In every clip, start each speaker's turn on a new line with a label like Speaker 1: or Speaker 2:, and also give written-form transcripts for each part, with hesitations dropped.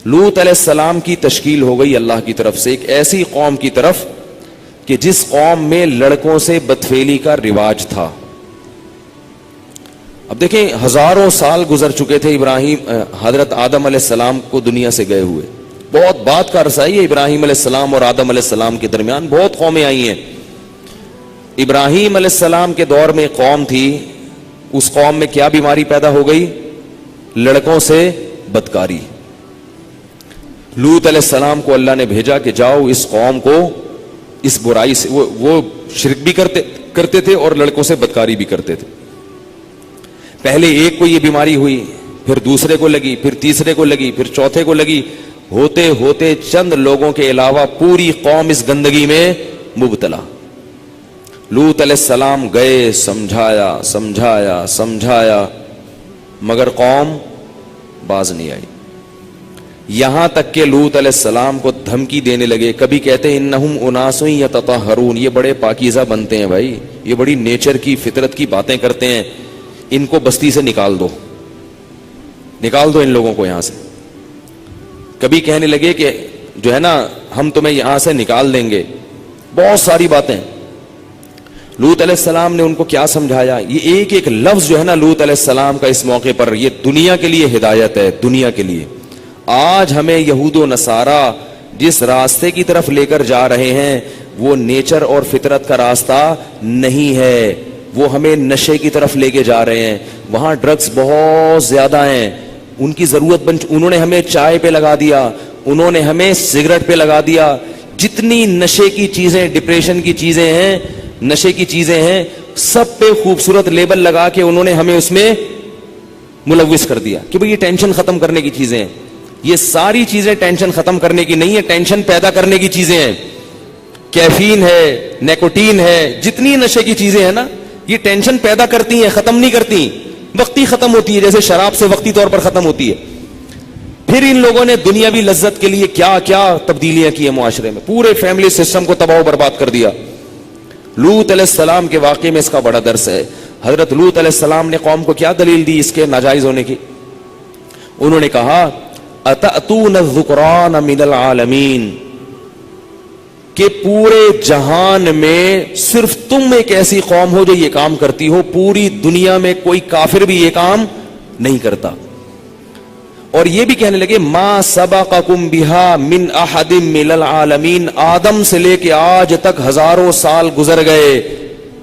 Speaker 1: لوط علیہ السلام کی تشکیل ہو گئی اللہ کی طرف سے ایک ایسی قوم کی طرف کہ جس قوم میں لڑکوں سے بدفعلی کا رواج تھا. اب دیکھیں ہزاروں سال گزر چکے تھے ابراہیم حضرت آدم علیہ السلام کو دنیا سے گئے ہوئے. بہت بات کا عرصہ ہے ابراہیم علیہ السلام اور آدم علیہ السلام کے درمیان. بہت قومیں آئی ہیں. ابراہیم علیہ السلام کے دور میں قوم تھی, اس قوم میں کیا بیماری پیدا ہو گئی؟ لڑکوں سے بدکاری. لوط علیہ السلام کو اللہ نے بھیجا کہ جاؤ اس قوم کو اس برائی سے, وہ شرک بھی کرتے تھے اور لڑکوں سے بدکاری بھی کرتے تھے. پہلے ایک کو یہ بیماری ہوئی, پھر دوسرے کو لگی, پھر تیسرے کو لگی, پھر چوتھے کو لگی. ہوتے ہوتے چند لوگوں کے علاوہ پوری قوم اس گندگی میں مبتلا. لوط علیہ السلام گئے, سمجھایا مگر قوم باز نہیں آئی. یہاں تک کہ لوط علیہ السلام کو دھمکی دینے لگے. کبھی کہتے ہیں انہم اناس یتطہرون, یہ بڑے پاکیزہ بنتے ہیں بھائی, یہ بڑی نیچر کی فطرت کی باتیں کرتے ہیں, ان کو بستی سے نکال دو ان لوگوں کو یہاں سے. کبھی کہنے لگے کہ جو ہے نا ہم تمہیں یہاں سے نکال دیں گے. بہت ساری باتیں. لوط علیہ السلام نے ان کو کیا سمجھایا؟ یہ ایک ایک لفظ جو ہے نا لوط علیہ السلام کا اس موقع پر, یہ دنیا کے لیے ہدایت ہے, دنیا کے لیے. آج ہمیں یہود و نصارہ جس راستے کی طرف لے کر جا رہے ہیں وہ نیچر اور فطرت کا راستہ نہیں ہے, وہ ہمیں نشے کی طرف لے کے جا رہے ہیں. وہاں ڈرگز بہت زیادہ ہیں, ان کی ضرورت انہوں نے ہمیں چائے پہ لگا دیا, انہوں نے ہمیں سگریٹ پہ لگا دیا. جتنی نشے کی چیزیں, ڈپریشن کی چیزیں ہیں, نشے کی چیزیں ہیں, سب پہ خوبصورت لیبل لگا کے انہوں نے ہمیں اس میں ملوث کر دیا کہ بھئی یہ ٹینشن ختم کرنے کی چیزیں ہیں. یہ ساری چیزیں ٹینشن ختم کرنے کی نہیں ہے, ٹینشن پیدا کرنے کی چیزیں ہیں. کیفین ہے, نیکوٹین ہے, جتنی نشے کی چیزیں ہیں نا یہ ٹینشن پیدا کرتی ہیں, ختم نہیں کرتی. وقتی ختم ہوتی ہے, جیسے شراب سے وقتی طور پر ختم ہوتی ہے. پھر ان لوگوں نے دنیاوی لذت کے لیے کیا کیا تبدیلیاں کی ہیں معاشرے میں, پورے فیملی سسٹم کو تباہ و برباد کر دیا. لوط علیہ السلام کے واقعے میں اس کا بڑا درس ہے. حضرت لوط علیہ السلام نے قوم کو کیا دلیل دی اس کے ناجائز ہونے کی؟ انہوں نے کہا اتأتون الذکران من العالمین, کہ پورے جہان میں صرف تم ایک ایسی قوم ہو جو یہ کام کرتی ہو, پوری دنیا میں کوئی کافر بھی یہ کام نہیں کرتا. اور یہ بھی کہنے لگے ما سبقکم بہا من احد من العالمین, آدم سے لے کے آج تک ہزاروں سال گزر گئے,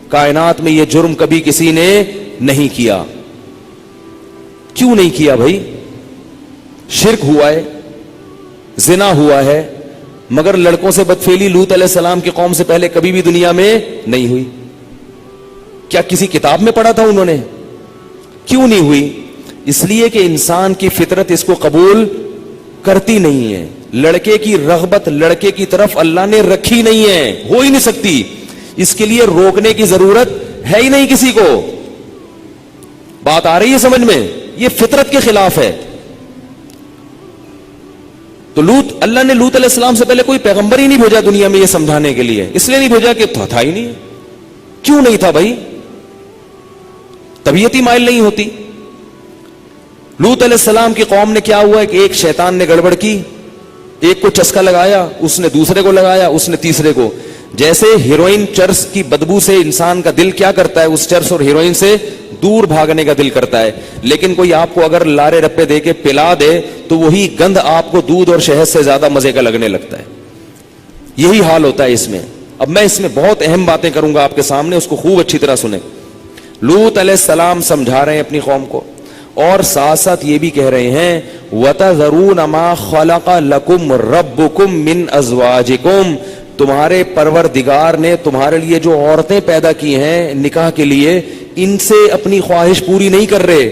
Speaker 1: کائنات میں یہ جرم کبھی کسی نے نہیں کیا. کیوں نہیں کیا بھائی؟ شرک ہوا ہے, زنا ہوا ہے, مگر لڑکوں سے بدفعلی لوط علیہ السلام کی قوم سے پہلے کبھی بھی دنیا میں نہیں ہوئی. کیا کسی کتاب میں پڑھا تھا انہوں نے؟ کیوں نہیں ہوئی؟ اس لیے کہ انسان کی فطرت اس کو قبول کرتی نہیں ہے. لڑکے کی رغبت لڑکے کی طرف اللہ نے رکھی نہیں ہے, ہو ہی نہیں سکتی. اس کے لیے روکنے کی ضرورت ہے ہی نہیں کسی کو. بات آ رہی ہے سمجھ میں؟ یہ فطرت کے خلاف ہے. تو اللہ نے لوط علیہ السلام سے پہلے کوئی پیغمبر ہی نہیں بھیجا دنیا میں یہ سمجھانے کے لیے. اس لیے نہیں بھیجا کہ تھا ہی نہیں. کیوں نہیں تھا بھائی؟ طبیعت ہی مائل نہیں ہوتی. لوط علیہ السلام کی قوم نے کیا ہوا کہ ایک شیطان نے گڑبڑ کی, ایک کو چسکا لگایا, اس نے دوسرے کو لگایا, اس نے تیسرے کو. جیسے ہیروئن چرس کی بدبو سے انسان کا دل کیا کرتا ہے, اس چرس اور ہیروئن سے دور بھاگنے کا دل کرتا ہے. لیکن کوئی آپ کو اگر لارے رپے دے کے پلا دے تو وہی گند آپ کو دودھ اور شہد سے زیادہ مزے کا لگنے لگتا ہے. یہی حال ہوتا ہے اس میں. اب میں اس میں بہت اہم باتیں کروں گا آپ کے سامنے, اس کو خوب اچھی طرح سنیں. لوط علیہ السلام سمجھا رہے ہیں اپنی قوم کو, اور ساتھ ساتھ یہ بھی کہہ رہے ہیں وَتَذَرُونَ مَا خَلَقَ لَكُمْ رَبُّكُمْ مِنْ أَزْوَاجِكُمْ, تمہارے پروردگار نے تمہارے لیے جو عورتیں پیدا کی ہیں نکاح کے لیے, ان سے اپنی خواہش پوری نہیں کر رہے,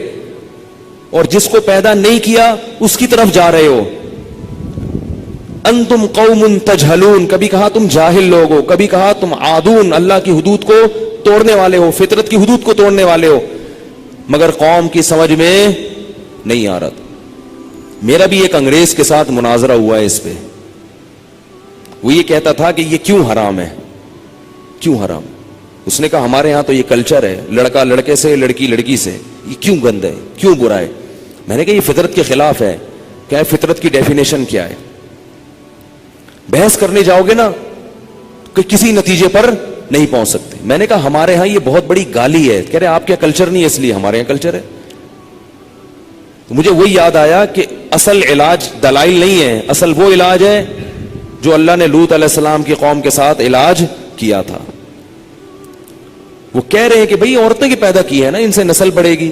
Speaker 1: اور جس کو پیدا نہیں کیا اس کی طرف جا رہے ہو. انتم قوم تجہلون, کبھی کہا تم جاہل لوگ ہو, کبھی کہا تم عادون, اللہ کی حدود کو توڑنے والے ہو, فطرت کی حدود کو توڑنے والے ہو, مگر قوم کی سمجھ میں نہیں آ رہا. میرا بھی ایک انگریز کے ساتھ مناظرہ ہوا ہے اس پہ. وہ یہ کہتا تھا کہ یہ کیوں حرام ہے, کیوں حرام. اس نے کہا ہمارے ہاں تو یہ کلچر ہے, لڑکا لڑکے سے, لڑکی لڑکی سے, یہ کیوں گند ہے, کیوں برا ہے. میں نے کہا یہ فطرت کے خلاف ہے. کیا ہے فطرت کی ڈیفینیشن کیا ہے. بحث کرنے جاؤ گے نا کہ کسی نتیجے پر نہیں پہنچ سکتے. میں نے کہا ہمارے ہاں یہ بہت بڑی گالی ہے. کہہ رہے آپ کیا کلچر نہیں ہے, اس لیے ہمارے یہاں کلچر ہے. مجھے وہی یاد آیا کہ اصل علاج دلائل نہیں ہے, اصل وہ علاج ہے جو اللہ نے لوط علیہ السلام کی قوم کے ساتھ علاج کیا تھا. وہ کہہ رہے ہیں کہ بھئی عورتیں کی پیدا کی ہے نا, ان سے نسل بڑھے گی,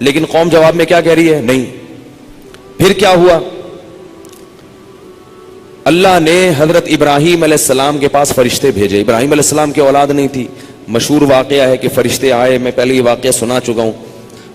Speaker 1: لیکن قوم جواب میں کیا کہہ رہی ہے, نہیں. پھر کیا ہوا, اللہ نے حضرت ابراہیم علیہ السلام کے پاس فرشتے بھیجے. ابراہیم علیہ السلام کی اولاد نہیں تھی. مشہور واقعہ ہے کہ فرشتے آئے, میں پہلے یہ واقعہ سنا چکا ہوں.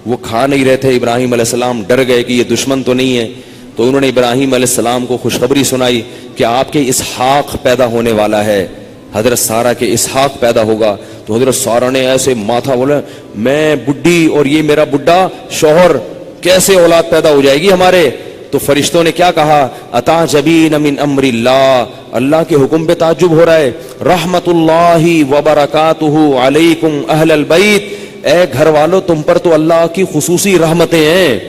Speaker 1: وہ کھا نہیں رہے تھے, ابراہیم علیہ السلام ڈر گئے کہ یہ دشمن تو نہیں ہے, تو انہوں نے ابراہیم علیہ السلام کو خوشخبری سنائی کہ آپ کے اسحاق پیدا ہونے والا ہے, حضرت سارہ کے اسحاق پیدا ہوگا. تو حضرت سارہ نے ایسے ماتھا بولا, میں بڈھی اور یہ میرا بڈھا شوہر, کیسے اولاد پیدا ہو جائے گی ہمارے. تو فرشتوں نے کیا کہا, اتعجبین من امر اللہ, اللہ کے حکم پہ تعجب ہو رہا ہے. رحمت اللہ وبرکاتہ علیکم اہل البیت, اے گھر والو تم پر تو اللہ کی خصوصی رحمتیں ہیں,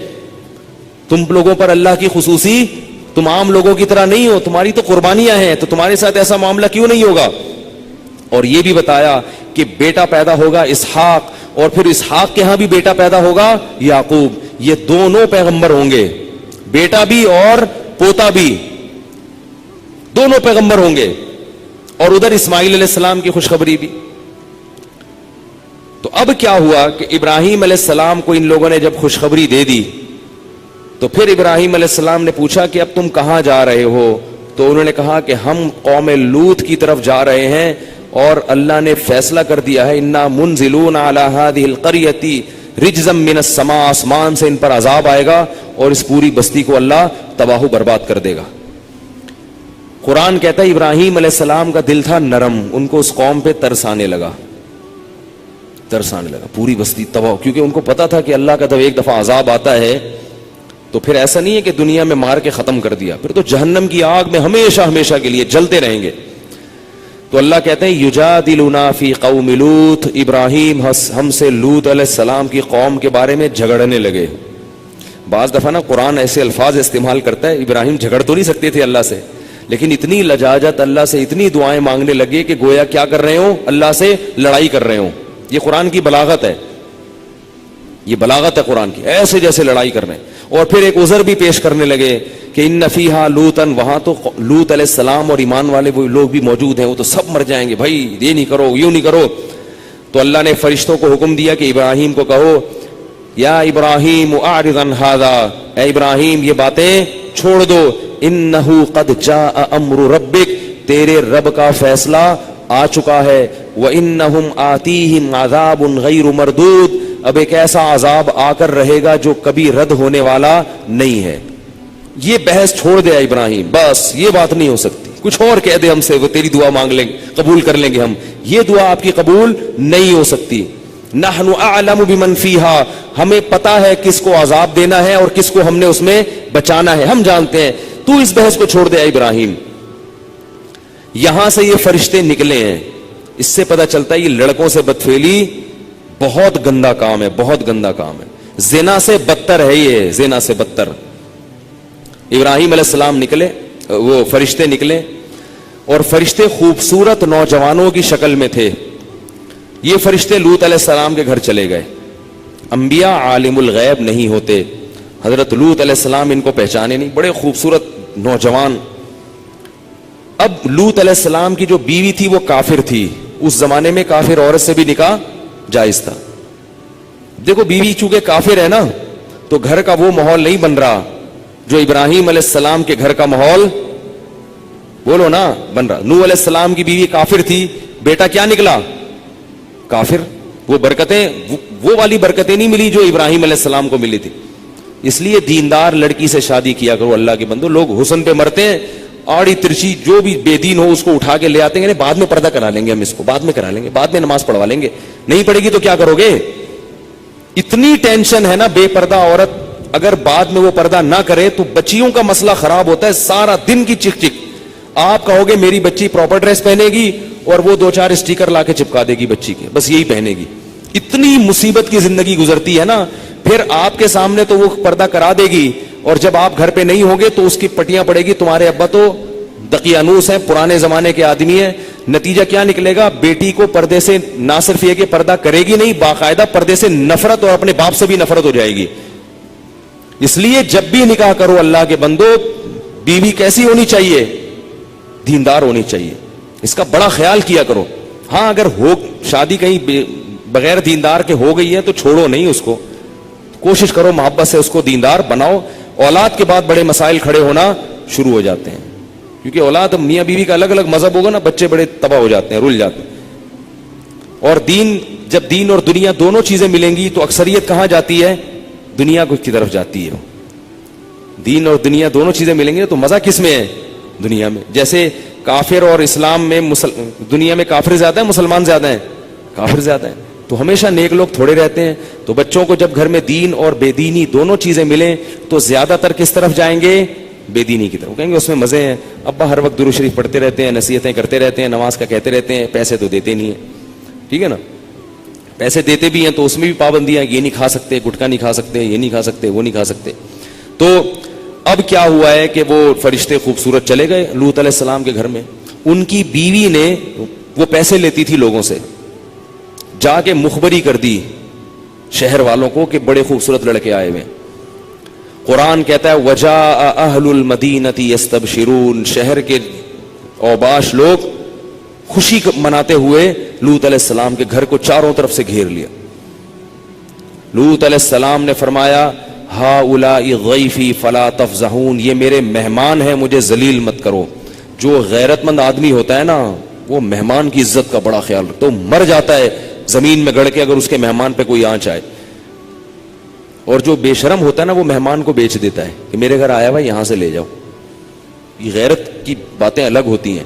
Speaker 1: تم لوگوں پر اللہ کی خصوصی, تم عام لوگوں کی طرح نہیں ہو, تمہاری تو قربانیاں ہیں, تو تمہارے ساتھ ایسا معاملہ کیوں نہیں ہوگا. اور یہ بھی بتایا کہ بیٹا پیدا ہوگا اسحاق, اور پھر اسحاق کے ہاں بھی بیٹا پیدا ہوگا یعقوب. یہ دونوں پیغمبر ہوں گے, بیٹا بھی اور پوتا بھی, دونوں پیغمبر ہوں گے. اور ادھر اسماعیل علیہ السلام کی خوشخبری بھی. تو اب کیا ہوا کہ ابراہیم علیہ السلام کو ان لوگوں نے جب خوشخبری دے دی, تو پھر ابراہیم علیہ السلام نے پوچھا کہ اب تم کہاں جا رہے ہو. تو انہوں نے کہا کہ ہم قوم لوط کی طرف جا رہے ہیں, اور اللہ نے فیصلہ کر دیا ہے, انا منزلون علی ہذہ القریۃ رجزا من السماء, آسمان سے ان پر عذاب آئے گا اور اس پوری بستی کو اللہ تباہ و برباد کر دے گا. قرآن کہتا ہے ابراہیم علیہ السلام کا دل تھا نرم, ان کو اس قوم پہ ترس آنے لگا, پوری بستی تباہ, کیونکہ ان کو پتا تھا کہ اللہ کا جب ایک دفعہ عذاب آتا ہے تو پھر ایسا نہیں ہے کہ دنیا میں مار کے ختم کر دیا, پھر تو جہنم کی آگ میں ہمیشہ ہمیشہ کے لیے جلتے رہیں گے. تو اللہ کہتے ہیں یجادلنا فی قوم لوط, ابراہیم ہم سے لوط علیہ السلام کی قوم کے بارے میں جھگڑنے لگے. بعض دفعہ نا قرآن ایسے الفاظ استعمال کرتا ہے, ابراہیم جھگڑ تو نہیں سکتے تھے اللہ سے, لیکن اتنی لجاجت اللہ سے, اتنی دعائیں مانگنے لگے کہ گویا کیا کر رہے ہوں, اللہ سے لڑائی کر رہے ہوں. یہ قرآن کی بلاغت ہے, یہ بلاغت ہے قرآن کی, ایسے جیسے لڑائی کر رہے ہیں. اور پھر ایک عذر بھی پیش کرنے لگے کہ ان فیہا لوطن, وہاں تو لوط علیہ السلام اور ایمان والے وہ لوگ بھی موجود ہیں, وہ تو سب مر جائیں گے بھائی, یہ نہیں کرو یوں نہیں کرو. تو اللہ نے فرشتوں کو حکم دیا کہ ابراہیم کو کہو, یا ابراہیم اعرض عن ھذا, اے ابراہیم یہ باتیں چھوڑ دو, انہ قد جاء امر ربک, تیرے رب کا فیصلہ آ چکا ہے. وانہم آتیہم عذاب غیر مردود, اب ایک ایسا عذاب آ کر رہے گا جو کبھی رد ہونے والا نہیں ہے. یہ بحث چھوڑ دیا ابراہیم, بس یہ بات نہیں ہو سکتی, کچھ اور کہہ دے ہم سے, وہ تیری دعا مانگ لیں گے, قبول کر لیں گے ہم, یہ دعا آپ کی قبول نہیں ہو سکتی. نحن اعلم بمن فیہا, ہمیں پتا ہے کس کو عذاب دینا ہے اور کس کو ہم نے اس میں بچانا ہے, ہم جانتے ہیں, تو اس بحث کو چھوڑ دیا ابراہیم. یہاں سے یہ فرشتے نکلے ہیں, اس سے پتہ چلتا ہے یہ لڑکوں سے بدفعلی بہت گندا کام ہے, بہت گندا کام ہے, زنا سے بدتر ہے یہ, زنا سے بدتر. ابراہیم علیہ السلام نکلے, وہ فرشتے نکلے, اور فرشتے خوبصورت نوجوانوں کی شکل میں تھے. یہ فرشتے لوط علیہ السلام کے گھر چلے گئے. انبیاء عالم الغیب نہیں ہوتے, حضرت لوط علیہ السلام ان کو پہچانے نہیں, بڑے خوبصورت نوجوان. اب لوط علیہ السلام کی جو بیوی تھی وہ کافر تھی, اس زمانے میں کافر عورت سے بھی نکاح جائز تھا. دیکھو بیوی چونکہ کافر ہے نا, تو گھر کا وہ ماحول نہیں بن رہا جو ابراہیم علیہ السلام کے گھر کا ماحول, بولو نا, بن رہا. نوح علیہ السلام کی بیوی کافر تھی, بیٹا کیا نکلا, کافر. وہ برکتیں, وہ والی برکتیں نہیں ملی جو ابراہیم علیہ السلام کو ملی تھی. اس لیے دیندار لڑکی سے شادی کیا کرو اللہ کے بندو. لوگ حسن پہ مرتے ہیں, آڑی ترچی جو بھی بے دین ہو اس کو اٹھا کے لے آتے ہیں, بعد میں پردہ کرا لیں گے ہم, اس کو بعد میں کرا لیں گے, بعد میں نماز پڑھوا لیں گے. نہیں پڑھے گی تو کیا کرو گے؟ اتنی ٹینشن ہے نا بے پردہ عورت, اگر بعد میں وہ پردہ نہ کرے تو بچیوں کا مسئلہ خراب ہوتا ہے. سارا دن کی چک چک, آپ کہو گے میری بچی پراپر ڈریس پہنے گی اور وہ 2-4 اسٹیکر لا کے چپکا دے گی بچی کے, بس یہی پہنے گی. اتنی مصیبت کی زندگی گزرتی ہے نا. پھر آپ کے سامنے تو وہ پردہ کرا دے گی, اور جب آپ گھر پہ نہیں ہوں گے تو اس کی پٹیاں پڑے گی, تمہارے ابا تو دقیانوس ہیں, پرانے زمانے کے آدمی ہیں. نتیجہ کیا نکلے گا؟ بیٹی کو پردے سے نہ صرف یہ کہ پردہ کرے گی نہیں, باقاعدہ پردے سے نفرت اور اپنے باپ سے بھی نفرت ہو جائے گی. اس لیے جب بھی نکاح کرو اللہ کے بندو, بیوی کیسی ہونی چاہیے؟ دیندار ہونی چاہیے. اس کا بڑا خیال کیا کرو. ہاں اگر ہو شادی کہیں بغیر دیندار کے ہو گئی ہے تو چھوڑو نہیں اس کو, کوشش کرو محبت سے اس کو دیندار بناؤ. اولاد کے بعد بڑے مسائل کھڑے ہونا شروع ہو جاتے ہیں, کیونکہ اولاد میاں بیوی کا الگ الگ مذہب ہوگا نا, بچے بڑے تباہ ہو جاتے ہیں, رل جاتے ہیں. اور جب دین اور دنیا دونوں چیزیں ملیں گی تو اکثریت کہاں جاتی ہے؟ دنیا کی طرف جاتی ہے. دین اور دنیا دونوں چیزیں ملیں گی تو مزہ کس میں ہے؟ دنیا میں. جیسے کافر اور اسلام میں دنیا میں کافر زیادہ ہیں, مسلمان زیادہ ہیں؟ کافر زیادہ ہیں. تو ہمیشہ نیک لوگ تھوڑے رہتے ہیں. تو بچوں کو جب گھر میں دین اور بے دینی دونوں چیزیں ملیں تو زیادہ تر کس طرف جائیں گے؟ بے دینی کی طرف. کہیں گے اس میں مزے ہیں, ابا ہر وقت درود شریف پڑھتے رہتے ہیں, نصیحتیں کرتے رہتے ہیں, نماز کا کہتے رہتے ہیں, پیسے تو دیتے نہیں ہیں. ٹھیک ہے نا, پیسے دیتے بھی ہیں تو اس میں بھی پابندیاں, یہ نہیں کھا سکتے, گٹکا نہیں کھا سکتے, یہ نہیں کھا سکتے, وہ نہیں کھا سکتے. تو اب کیا ہوا ہے کہ وہ فرشتے خوبصورت چلے گئے لوط علیہ السلام کے گھر میں. ان کی بیوی نے, وہ پیسے لیتی تھی لوگوں سے, جا کے مخبری کر دی شہر والوں کو کہ بڑے خوبصورت لڑکے آئے ہوئے. قرآن کہتا ہے وجاء اہل المدینۃ یستبشرون, شہر کے اوباش لوگ خوشی مناتے ہوئے لوط علیہ السلام کے گھر کو چاروں طرف سے گھیر لیا. لوط علیہ السلام نے فرمایا ہؤلاء ضیفی فلا تفضحون, یہ میرے مہمان ہیں, مجھے ذلیل مت کرو. جو غیرت مند آدمی ہوتا ہے نا, وہ مہمان کی عزت کا بڑا خیال رکھتا ہے. تو مر جاتا ہے زمین میں گڑ کے اگر اس کے مہمان پہ کوئی آنچ آئے. اور جو بے شرم ہوتا ہے نا, وہ مہمان کو بیچ دیتا ہے کہ میرے گھر آیا ہوا یہاں سے لے جاؤ. یہ غیرت کی باتیں الگ ہوتی ہیں.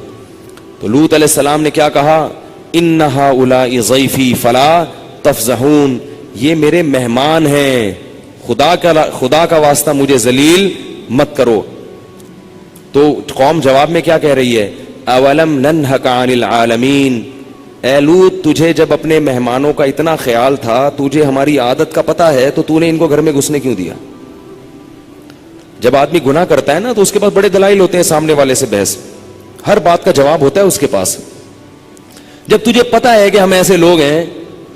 Speaker 1: تو لوط علیہ السلام نے کیا کہا؟ ان ہؤلاء ضیفی فلا تفضحون, یہ میرے مہمان ہیں, خدا کا واسطہ مجھے ذلیل مت کرو. تو قوم جواب میں کیا کہہ رہی ہے؟ اولم ننہک عن العالمین, اے لوط تجھے جب اپنے مہمانوں کا اتنا خیال تھا, تجھے ہماری عادت کا پتہ ہے, تو نے ان کو گھر میں گھسنے کیوں دیا؟ جب آدمی گناہ کرتا ہے نا تو اس کے پاس بڑے دلائل ہوتے ہیں, سامنے والے سے بحث, ہر بات کا جواب ہوتا ہے اس کے پاس. جب تجھے پتا ہے کہ ہم ایسے لوگ ہیں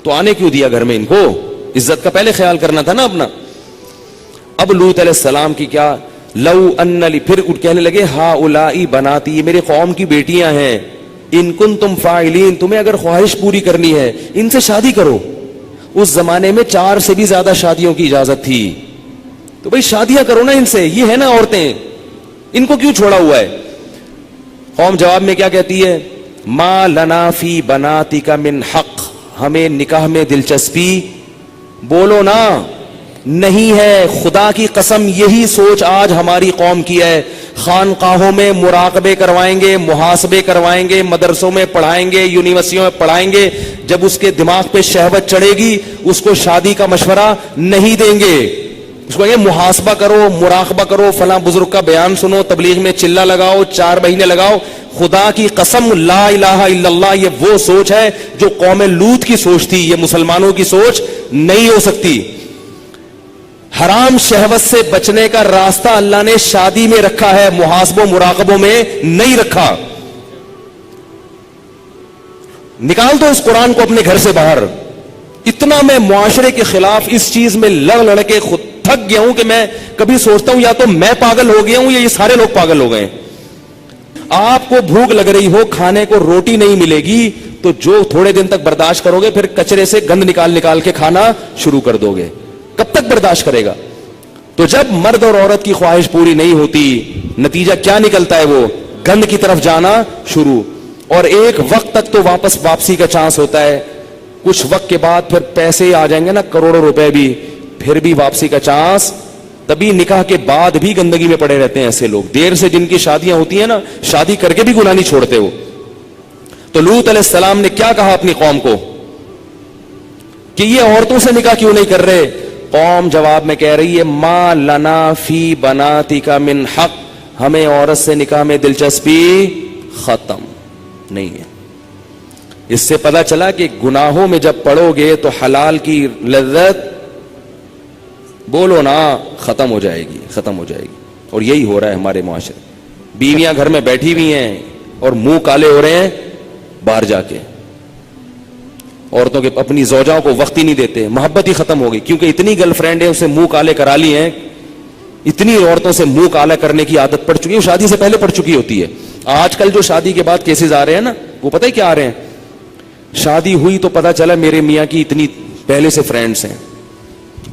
Speaker 1: تو آنے کیوں دیا گھر میں ان کو؟ عزت کا پہلے خیال کرنا تھا نا اپنا. اب لوط علیہ السلام کی کیا, لو ان لی, پھر کہنے لگے ہؤلاء بناتی, یہ میری قوم کی بیٹیاں ہیں, ان کنتم فاعلین, تمہیں اگر خواہش پوری کرنی ہے ان سے شادی کرو. اس زمانے میں 4 سے بھی زیادہ شادیوں کی اجازت تھی, تو بھئی شادیاں کرو نا ان سے, یہ ہے نا عورتیں, ان کو کیوں چھوڑا ہوا ہے؟ قوم جواب میں کیا کہتی ہے؟ ما لنا فی بناتک من حق, ہمیں نکاح میں دلچسپی بولو نا نہیں ہے. خدا کی قسم یہی سوچ آج ہماری قوم کی ہے. خانقاہوں میں مراقبے کروائیں گے, محاسبے کروائیں گے, مدرسوں میں پڑھائیں گے, یونیورسٹیوں میں پڑھائیں گے, جب اس کے دماغ پہ شہوت چڑھے گی اس کو شادی کا مشورہ نہیں دیں گے. اس کو کہیں محاسبہ کرو, مراقبہ کرو, فلاں بزرگ کا بیان سنو, تبلیغ میں چلہ لگاؤ, 4 مہینے لگاؤ. خدا کی قسم لا الہ الا اللہ, یہ وہ سوچ ہے جو قوم لوط کی سوچ تھی, یہ مسلمانوں کی سوچ نہیں ہو سکتی. حرام شہوت سے بچنے کا راستہ اللہ نے شادی میں رکھا ہے, محاسبوں مراقبوں میں نہیں رکھا. نکال دو اس قرآن کو اپنے گھر سے باہر. اتنا میں معاشرے کے خلاف اس چیز میں لڑ کے خود تھک گیا ہوں کہ میں کبھی سوچتا ہوں یا تو میں پاگل ہو گیا ہوں یا یہ سارے لوگ پاگل ہو گئے. آپ کو بھوک لگ رہی ہو, کھانے کو روٹی نہیں ملے گی, تو جو تھوڑے دن تک برداشت کرو گے, پھر کچرے سے گند نکال کے کھانا شروع کر دو گے. کب تک برداشت کرے گا؟ تو جب مرد اور عورت کی خواہش پوری نہیں ہوتی, نتیجہ کیا نکلتا ہے؟ وہ گند کی طرف جانا شروع. اور ایک وقت تک تو واپسی کا چانس ہوتا ہے, کچھ وقت کے بعد پھر پیسے آ جائیں گے نا, کروڑوں روپے بھی, پھر بھی واپسی کا چانس. تبھی نکاح کے بعد بھی گندگی میں پڑے رہتے ہیں ایسے لوگ. دیر سے جن کی شادیاں ہوتی ہیں نا, شادی کر کے بھی گناہ نہیں چھوڑتے وہ. تو لوط علیہ السلام نے کیا کہا اپنی قوم کو کہ یہ عورتوں سے نکاح کیوں نہیں کر رہے؟ قوم جواب میں کہہ رہی ہے ما لنا فی بناتک من حق, ہمیں عورت سے نکاح میں دلچسپی ختم نہیں ہے. اس سے پتہ چلا کہ گناہوں میں جب پڑو گے تو حلال کی لذت بولو نا, ختم ہو جائے گی, ختم ہو جائے گی. اور یہی ہو رہا ہے ہمارے معاشرے. بیویاں گھر میں بیٹھی ہوئی ہیں اور منہ کالے ہو رہے ہیں باہر جا کے. عورتوں کے اپنی زوجاؤں کو وقت ہی نہیں دیتے, محبت ہی ختم ہو گئی, کیونکہ اتنی گرل فرینڈ ہیں اسے منہ کالے کرا لی ہیں, اتنی عورتوں سے منہ کالا کرنے کی عادت پڑ چکی ہے, وہ شادی سے پہلے پڑ چکی ہوتی ہے. آج کل جو شادی کے بعد کیسز آ رہے ہیں نا, وہ پتہ ہے کیا آ رہے ہیں, شادی ہوئی تو پتا چلا میرے میاں کی اتنی پہلے سے فرینڈس ہیں,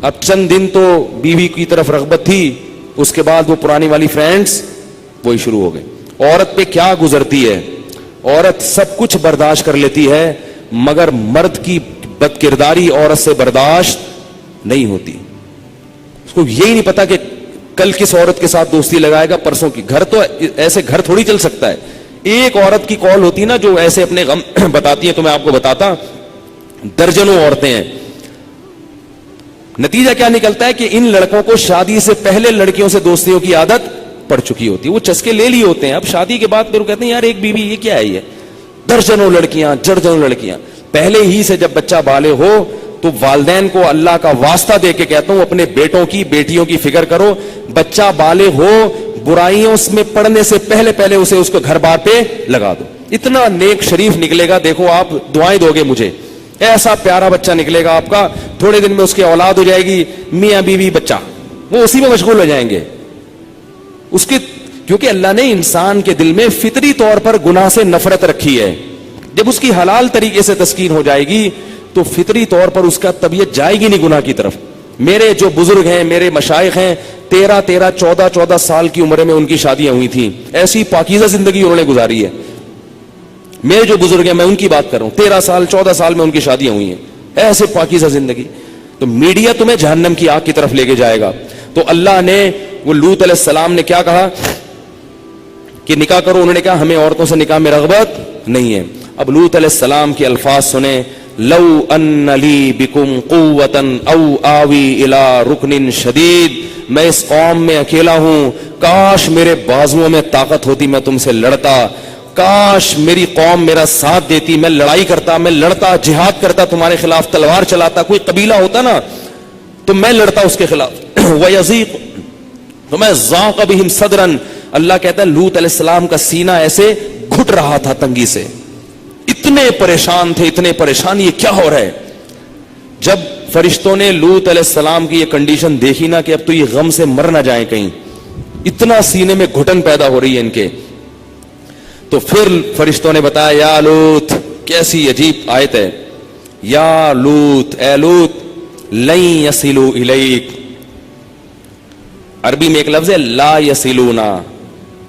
Speaker 1: اب چند دن تو بیوی کی طرف رغبت تھی, اس کے بعد وہ پرانی والی فرینڈس وہی شروع ہو گئے. عورت پہ کیا گزرتی ہے, عورت سب کچھ برداشت کر لیتی ہے, مگر مرد کی بد کرداری عورت سے برداشت نہیں ہوتی. اس کو یہی نہیں پتا کہ کل کس عورت کے ساتھ دوستی لگائے گا, پرسوں کی. گھر تو ایسے گھر تھوڑی چل سکتا ہے. ایک عورت کی کال ہوتی نا جو ایسے اپنے غم بتاتی ہے, تو میں آپ کو بتاتا, درجنوں عورتیں ہیں. نتیجہ کیا نکلتا ہے کہ ان لڑکوں کو شادی سے پہلے لڑکیوں سے دوستیوں کی عادت پڑ چکی ہوتی ہے, وہ چسکے لے لیے ہوتے ہیں. اب شادی کے بعد پھر وہ کہتے ہیں یار ایک بیوی یہ کیا ہے, یہ درجنوں لڑکیاں, درجنوں لڑکیاں. پہلے ہی سے جب بچہ بالغ ہو تو والدین کو اللہ کا واسطہ دے کے کہتا ہوں اپنے بیٹوں کی بیٹیوں کی فکر کرو. بچہ بالغ ہو, برائیوں میں پڑنے سے پہلے اسے اس کو گھر بار پہ لگا دو. اتنا نیک شریف نکلے گا, دیکھو آپ دعائیں دو گے مجھے, ایسا پیارا بچہ نکلے گا آپ کا, تھوڑے دن میں اس کی اولاد ہو جائے گی, میاں بیوی بچہ, وہ اسی میں مشغول ہو جائیں گے. اس کی کیونکہ اللہ نے انسان کے دل میں فطری طور پر گناہ سے نفرت رکھی ہے. جب اس کی حلال طریقے سے تسکین ہو جائے گی تو فطری طور پر اس کا طبیعت جائے گی نہیں گناہ کی طرف. میرے جو بزرگ ہیں, میرے مشائخ ہیں, 13 14 سال کی عمر میں ان کی شادیاں ہوئی تھیں. ایسی پاکیزہ زندگی انہوں نے گزاری ہے. میرے جو بزرگ ہیں میں ان کی بات کر رہا ہوں, 13 سال 14 سال میں ان کی شادیاں ہوئی ہیں, ایسے پاکیزہ زندگی. تو میڈیا تمہیں جہنم کی آگ کی طرف لے کے جائے گا. تو اللہ نے, وہ لوط علیہ السلام نے کیا کہا کہ نکاح کرو, انہوں نے کہا ہمیں عورتوں سے نکاح میں رغبت نہیں ہے. اب لوط علیہ السلام کے الفاظ سنیں, لو ان لی بکم قوتا او آوی الی رکن شدید, میں اس قوم میں اکیلا ہوں, کاش میرے بازوؤں میں طاقت ہوتی, میں تم سے لڑتا, کاش میری قوم میرا ساتھ دیتی, میں لڑائی کرتا, میں لڑتا, جہاد کرتا, تمہارے خلاف تلوار چلاتا. کوئی قبیلہ ہوتا نا تو میں لڑتا اس کے خلاف. وَيَزِيقُ, تو میں ذاق بہم صدرن, اللہ کہتا ہے لوط علیہ السلام کا سینہ ایسے گھٹ رہا تھا تنگی سے, اتنے پریشان تھے, اتنے پریشان, یہ کیا ہو رہا ہے. جب فرشتوں نے لوط علیہ السلام کی یہ کنڈیشن دیکھی نا کہ اب تو یہ غم سے مر نہ جائیں کہیں, اتنا سینے میں گھٹن پیدا ہو رہی ہے ان کے, تو پھر فرشتوں نے بتایا یا لوط, کیسی عجیب آیت ہے, یا لوط, اے لوط, لن یصلوا الیک, عربی میں ایک لفظ ہے لا یصلونا,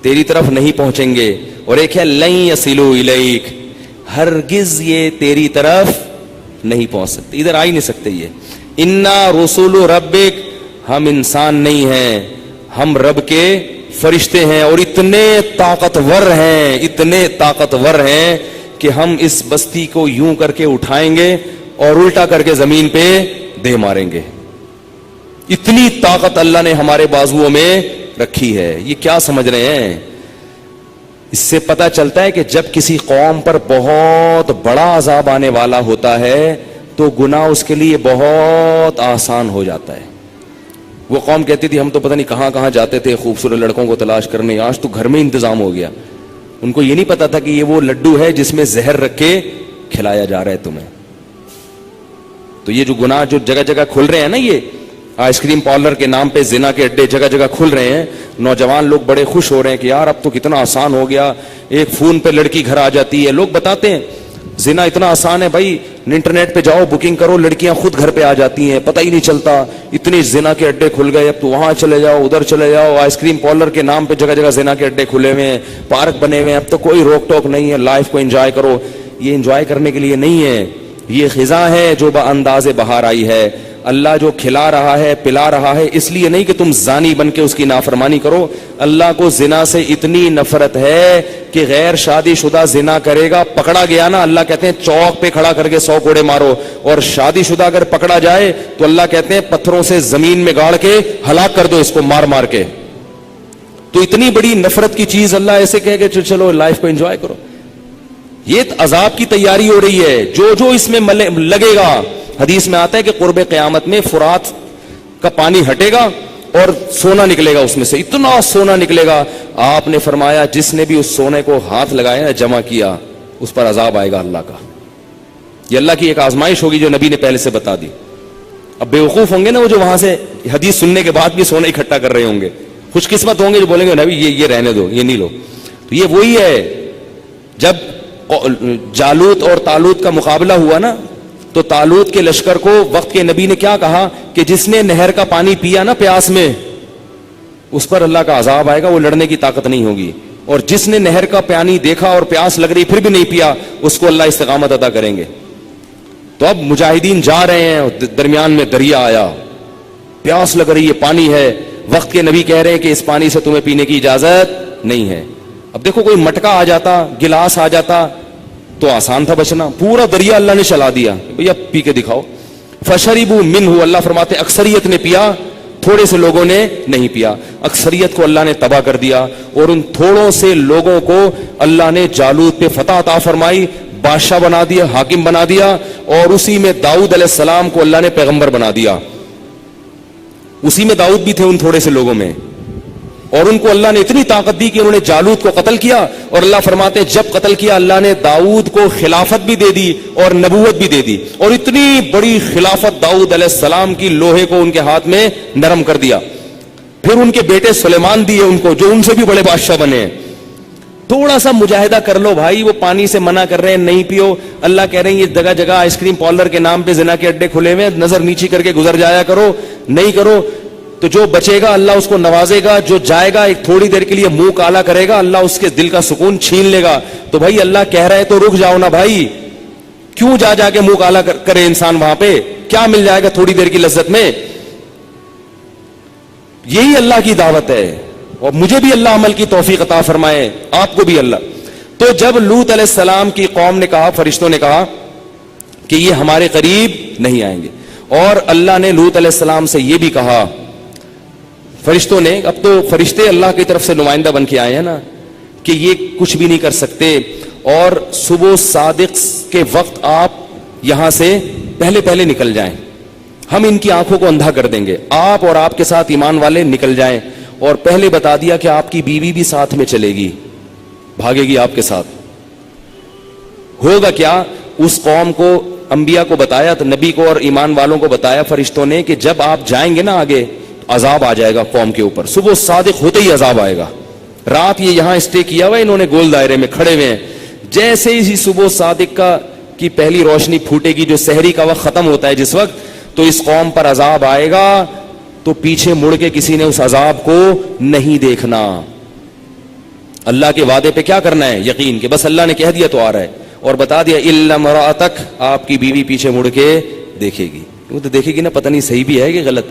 Speaker 1: تیری طرف نہیں پہنچیں گے, اور ایک ہے لن یصلوا الیک, ہرگز یہ تیری طرف نہیں پہنچ سکتے, ادھر آ ہی نہیں سکتے. یہ انا رسول ربک, ہم انسان نہیں ہیں, ہم رب کے فرشتے ہیں, اور اتنے طاقتور ہیں, اتنے طاقتور ہیں کہ ہم اس بستی کو یوں کر کے اٹھائیں گے اور الٹا کر کے زمین پہ دے ماریں گے. اتنی طاقت اللہ نے ہمارے بازوؤں میں رکھی ہے. یہ کیا سمجھ رہے ہیں؟ اس سے پتہ چلتا ہے کہ جب کسی قوم پر بہت بڑا عذاب آنے والا ہوتا ہے تو گناہ اس کے لیے بہت آسان ہو جاتا ہے. وہ قوم کہتی تھی ہم تو پتہ نہیں کہاں کہاں جاتے تھے خوبصورت لڑکوں کو تلاش کرنے, آج تو گھر میں انتظام ہو گیا. ان کو یہ نہیں پتا تھا کہ یہ وہ لڈو ہے جس میں زہر رکھ کے کھلایا جا رہا ہے تمہیں. تو یہ جو گناہ جو جگہ جگہ کھل رہے ہیں نا, یہ آئس کریم پارلر کے نام پہ زنا کے اڈے جگہ جگہ کھل رہے ہیں, نوجوان لوگ بڑے خوش ہو رہے ہیں کہ یار اب تو کتنا آسان ہو گیا, ایک فون پہ لڑکی گھر آ جاتی ہے. لوگ بتاتے ہیں زنا اتنا آسان ہے بھائی, انٹرنیٹ پہ جاؤ بکنگ کرو, لڑکیاں خود گھر پہ آ جاتی ہیں, پتہ ہی نہیں چلتا. اتنے زنا کے اڈے کھل گئے, اب تو وہاں چلے جاؤ, ادھر چلے جاؤ, آئس کریم پارلر کے نام پہ جگہ جگہ زنا کے اڈے کھلے ہوئے ہیں, پارک بنے ہوئے ہیں, اب تو کوئی روک ٹوک نہیں ہے, لائف کو انجوائے کرو. یہ انجوائے کرنے کے لیے نہیں ہے, یہ خزاں ہے جو بانداز بہار آئی ہے. اللہ جو کھلا رہا ہے پلا رہا ہے, اس لیے نہیں کہ تم زانی بن کے اس کی نافرمانی کرو. اللہ کو زنا سے اتنی نفرت ہے کہ غیر شادی شدہ زنا کرے گا, پکڑا گیا نا, اللہ کہتے ہیں چوک پہ کھڑا کر کے 100 کوڑے مارو, اور شادی شدہ اگر پکڑا جائے تو اللہ کہتے ہیں پتھروں سے زمین میں گاڑ کے ہلاک کر دو اس کو, مار مار کے. تو اتنی بڑی نفرت کی چیز اللہ ایسے کہے کہ چلو لائف کو انجوائے کرو. یہ عذاب کی تیاری ہو رہی ہے, جو جو اس میں لگے گا. حدیث میں آتا ہے کہ قرب قیامت میں فرات کا پانی ہٹے گا اور سونا نکلے گا اس میں سے، اتنا سونا نکلے گا. آپ نے فرمایا جس نے بھی اس سونے کو ہاتھ لگایا جمع کیا اس پر عذاب آئے گا اللہ کا. یہ اللہ کی ایک آزمائش ہوگی جو نبی نے پہلے سے بتا دی. اب بیوقوف ہوں گے نا وہ جو وہاں سے حدیث سننے کے بعد بھی سونا اکٹھا کر رہے ہوں گے، خوش قسمت ہوں گے جو بولیں گے نبی یہ رہنے دو، یہ نہیں لو. تو یہ وہی ہے جب جالوت اور طالوت کا مقابلہ ہوا نا، تو طالوت کے لشکر کو وقت کے نبی نے کیا کہا کہ جس نے نہر کا پانی پیا نا پیاس میں اس پر اللہ کا عذاب آئے گا، وہ لڑنے کی طاقت نہیں ہوگی. اور جس نے نہر کا پانی دیکھا اور پیاس لگ رہی پھر بھی نہیں پیا اس کو اللہ استقامت عطا کریں گے. تو اب مجاہدین جا رہے ہیں، درمیان میں دریا آیا، پیاس لگ رہی ہے، پانی ہے. وقت کے نبی کہہ رہے ہیں کہ اس پانی سے تمہیں پینے کی اجازت نہیں ہے. اب دیکھو کوئی مٹکا آ جاتا، گلاس آ جاتا تو آسان تھا بچنا، پورا دریا اللہ نے چلا دیا، بھیا پی کے دکھاؤ. فشربوا منہ، اللہ فرماتے اکثریت نے پیا، تھوڑے سے لوگوں نے نہیں پیا. اکثریت کو اللہ نے تباہ کر دیا اور ان تھوڑوں سے لوگوں کو اللہ نے جالوت پہ فتح عطا فرمائی، بادشاہ بنا دیا، حاکم بنا دیا. اور اسی میں داؤد علیہ السلام کو اللہ نے پیغمبر بنا دیا. اسی میں داؤد بھی تھے ان تھوڑے سے لوگوں میں. اور ان کو اللہ نے اتنی طاقت دی کہ انہوں نے جالوت کو قتل کیا. اور اللہ فرماتے جب قتل کیا اللہ نے داؤد کو خلافت بھی دے دی اور نبوت بھی دے دی. اور اتنی بڑی خلافت داؤد علیہ السلام کی لوہے کو ان کے ہاتھ میں نرم کر دیا. پھر ان کے بیٹے سلیمان دیے ان کو جو ان سے بھی بڑے بادشاہ بنے. تھوڑا سا مجاہدہ کر لو بھائی، وہ پانی سے منع کر رہے ہیں نہیں پیو، اللہ کہہ رہے ہیں یہ جگہ جگہ آئس کریم پارلر کے نام پہ زنا کے اڈے کھلے ہوئے، نظر نیچی کر کے گزر جایا کرو. نہیں کرو تو جو بچے گا اللہ اس کو نوازے گا، جو جائے گا ایک تھوڑی دیر کے لیے منہ کالا کرے گا اللہ اس کے دل کا سکون چھین لے گا. تو بھائی اللہ کہہ رہے تو رک جاؤ نا بھائی، کیوں جا کے منہ کالا کرے انسان؟ وہاں پہ کیا مل جائے گا تھوڑی دیر کی لذت میں؟ یہی اللہ کی دعوت ہے. اور مجھے بھی اللہ عمل کی توفیق عطا فرمائے، آپ کو بھی اللہ. تو جب لوط علیہ السلام کی قوم نے کہا، فرشتوں نے کہا کہ یہ ہمارے قریب نہیں آئیں گے، اور اللہ نے لوط علیہ السلام سے یہ بھی کہا، فرشتوں نے، اب تو فرشتے اللہ کی طرف سے نمائندہ بن کے آئے ہیں نا، کہ یہ کچھ بھی نہیں کر سکتے. اور صبح صادق کے وقت آپ یہاں سے پہلے نکل جائیں، ہم ان کی آنکھوں کو اندھا کر دیں گے، آپ اور آپ کے ساتھ ایمان والے نکل جائیں. اور پہلے بتا دیا کہ آپ کی بیوی بھی ساتھ میں چلے گی، بھاگے گی آپ کے ساتھ. ہوگا کیا؟ اس قوم کو، انبیاء کو بتایا، تو نبی کو اور ایمان والوں کو بتایا فرشتوں نے کہ جب آپ جائیں گے نا آگے عذاب آ جائے گا قوم کے اوپر. صبح صادق ہوتے ہی عذاب آئے گا. رات یہ یہاں اسٹے کیا ہوا انہوں نے، گول دائرے میں کھڑے ہوئے ہیں. جیسے ہی صبح صادق کی پہلی روشنی پھوٹے گی، جو سحری کا وقت ختم ہوتا ہے جس وقت، تو اس قوم پر عذاب آئے گا. تو پیچھے مڑ کے کسی نے اس عذاب کو نہیں دیکھنا. اللہ کے وعدے پہ کیا کرنا ہے؟ یقین، کہ بس اللہ نے کہہ دیا تو آ رہا ہے. اور بتا دیا الا امرأتک، آپ کی بیوی پیچھے مڑ کے دیکھے گی. وہ تو دیکھے گی نا، پتہ نہیں صحیح بھی ہے کہ غلط.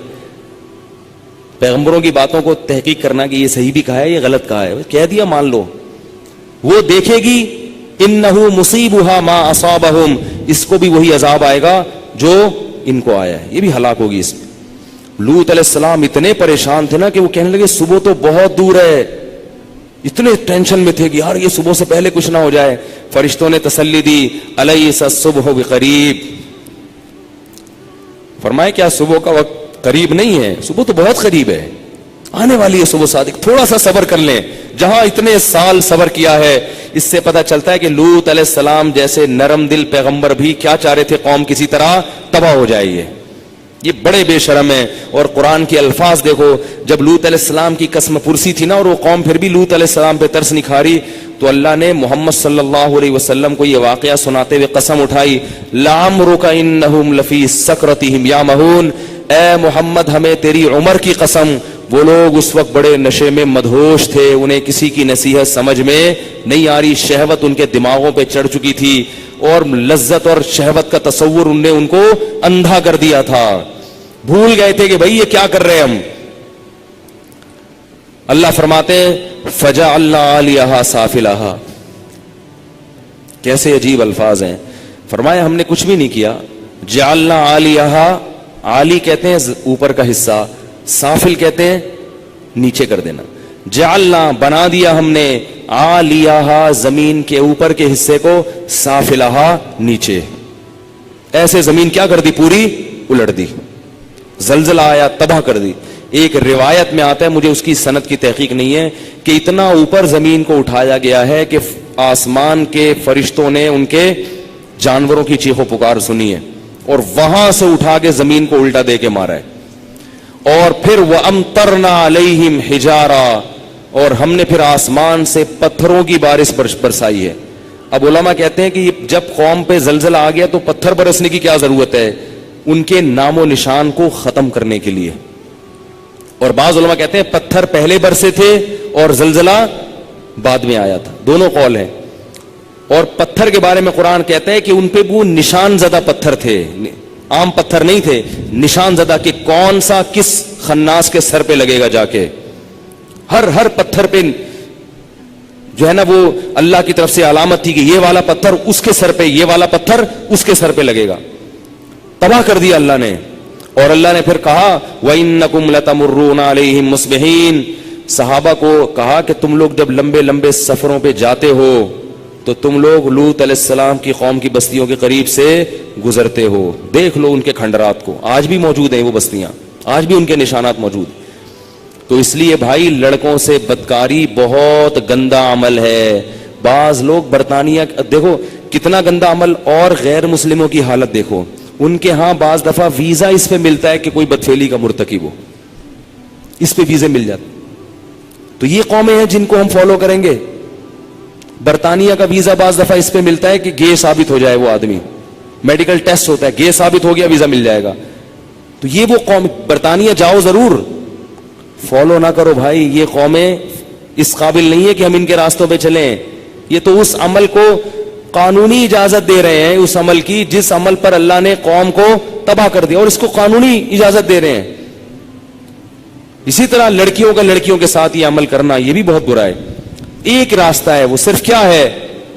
Speaker 1: پیغمبروں کی باتوں کو تحقیق کرنا کہ یہ صحیح بھی کہا ہے یہ غلط کہا ہے، کہہ دیا مان لو. وہ دیکھے گی، انہ مصیبھا ما اصابہم، اس کو بھی وہی عذاب آئے گا جو ان کو آیا ہے، یہ بھی ہلاک ہوگی اس میں. لوط علیہ السلام اتنے پریشان تھے نا کہ وہ کہنے لگے صبح تو بہت دور ہے. اتنے ٹینشن میں تھے کہ یار یہ صبح سے پہلے کچھ نہ ہو جائے. فرشتوں نے تسلی دی، الیس الصبح بقریب، فرمائے کیا صبح کا وقت قریب نہیں ہے؟ صبح تو بہت قریب ہے، آنے والی ہے صبح صادق. تھوڑا سا صبر کر لیں. جہاں اتنے سال صبر کیا ہے، اس سے پتہ چلتا ہے کہ لوط علیہ السلام جیسے نرم دل پیغمبر بھی کیا چاہ رہے تھے، قوم کسی طرح تباہ ہو جائے. یہ بڑے بے شرم ہیں. اور قرآن کے الفاظ دیکھو، جب لوط علیہ السلام کی قسم پرسی تھی نا اور وہ قوم پھر بھی لوط علیہ السلام پہ ترس نہیں کھا رہی، تو اللہ نے محمد صلی اللہ علیہ وسلم کو یہ واقعہ سناتے ہوئے قسم اٹھائی، لعمرک انہم لفی سکرتہم یعمہون، اے محمد ہمیں تیری عمر کی قسم، وہ لوگ اس وقت بڑے نشے میں مدہوش تھے، انہیں کسی کی نصیحت سمجھ میں نہیں آ رہی، شہوت ان کے دماغوں پہ چڑھ چکی تھی اور لذت اور شہوت کا تصور ان نے ان کو اندھا کر دیا تھا. بھول گئے تھے کہ بھائی یہ کیا کر رہے ہم. اللہ فرماتے فجعلنا عالیہا سافلہا، کیسے عجیب الفاظ ہیں. فرمایا ہم نے کچھ بھی نہیں کیا. جعلنا عالیہا، عالی کہتے ہیں اوپر کا حصہ، سافل کہتے ہیں نیچے کر دینا. جعلنا بنا دیا ہم نے، عالیہا زمین کے اوپر کے حصے کو، سافلہا نیچے. ایسے زمین کیا کر دی؟ پوری الٹ دی. زلزلہ آیا تباہ کر دی. ایک روایت میں آتا ہے, مجھے اس کی سند کی تحقیق نہیں ہے, کہ اتنا اوپر زمین کو اٹھایا گیا ہے کہ آسمان کے فرشتوں نے ان کے جانوروں کی چیخ و پکار سنی ہے, اور وہاں سے اٹھا کے زمین کو الٹا دے کے مارا ہے. اور پھر وَأَمْطَرْنَا عَلَيْهِمْ حِجَارًا, اور ہم نے پھر آسمان سے پتھروں کی بارش برسائی ہے. اب علماء کہتے ہیں کہ جب قوم پہ زلزلہ آ گیا تو پتھر برسنے کی کیا ضرورت ہے؟ ان کے نام و نشان کو ختم کرنے کے لیے. اور بعض علماء کہتے ہیں پتھر پہلے برسے تھے اور زلزلہ بعد میں آیا تھا. دونوں قول ہیں. اور پتھر کے بارے میں قرآن کہتا ہے کہ ان پہ وہ نشان زدہ پتھر تھے, عام پتھر نہیں تھے, نشان زدہ, کہ کون سا کس خناس کے سر پہ لگے گا جا کے. ہر پتھر پہ جو ہے نا وہ اللہ کی طرف سے علامت تھی کہ یہ والا پتھر اس کے سر پہ, یہ والا پتھر اس کے سر پہ لگے گا. تباہ کر دیا اللہ نے. اور اللہ نے پھر کہا وَإِنَّكُمْ لَتَمُرُّونَ عَلَيْهِمْ مُصْبِحِينَ, صحابہ کو کہا کہ تم لوگ جب لمبے لمبے سفروں پہ جاتے ہو تو تم لوگ لوط علیہ السلام کی قوم کی بستیوں کے قریب سے گزرتے ہو. دیکھ لو ان کے کھنڈرات کو, آج بھی موجود ہیں وہ بستیاں, آج بھی ان کے نشانات موجود. تو اس لیے بھائی لڑکوں سے بدکاری بہت گندا عمل ہے. بعض لوگ برطانیہ, دیکھو کتنا گندا عمل, اور غیر مسلموں کی حالت دیکھو. ان کے ہاں بعض دفعہ ویزا اس پہ ملتا ہے کہ کوئی بدفعلی کا مرتکب ہو, اس پہ ویزے مل جاتے. تو یہ قومیں ہیں جن کو ہم فالو کریں گے. برطانیہ کا ویزا بعض دفعہ اس پہ ملتا ہے کہ گے ثابت ہو جائے وہ آدمی, میڈیکل ٹیسٹ ہوتا ہے, گے ثابت ہو گیا ویزا مل جائے گا. تو یہ وہ قوم, برطانیہ جاؤ ضرور, فالو نہ کرو بھائی. یہ قومیں اس قابل نہیں ہے کہ ہم ان کے راستوں پہ چلیں. یہ تو اس عمل کو قانونی اجازت دے رہے ہیں, اس عمل کی جس عمل پر اللہ نے قوم کو تباہ کر دیا, اور اس کو قانونی اجازت دے رہے ہیں. اسی طرح لڑکیوں کا لڑکیوں کے ساتھ یہ عمل کرنا, یہ بھی بہت برا ہے. ایک راستہ ہے, وہ صرف کیا ہے؟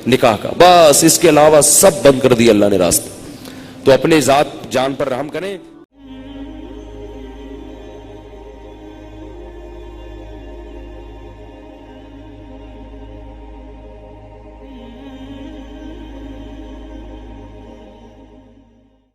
Speaker 1: نکاح کا, بس. اس کے علاوہ سب بند کر دیا اللہ نے راستہ. تو اپنے ذات جان پر رحم کریں.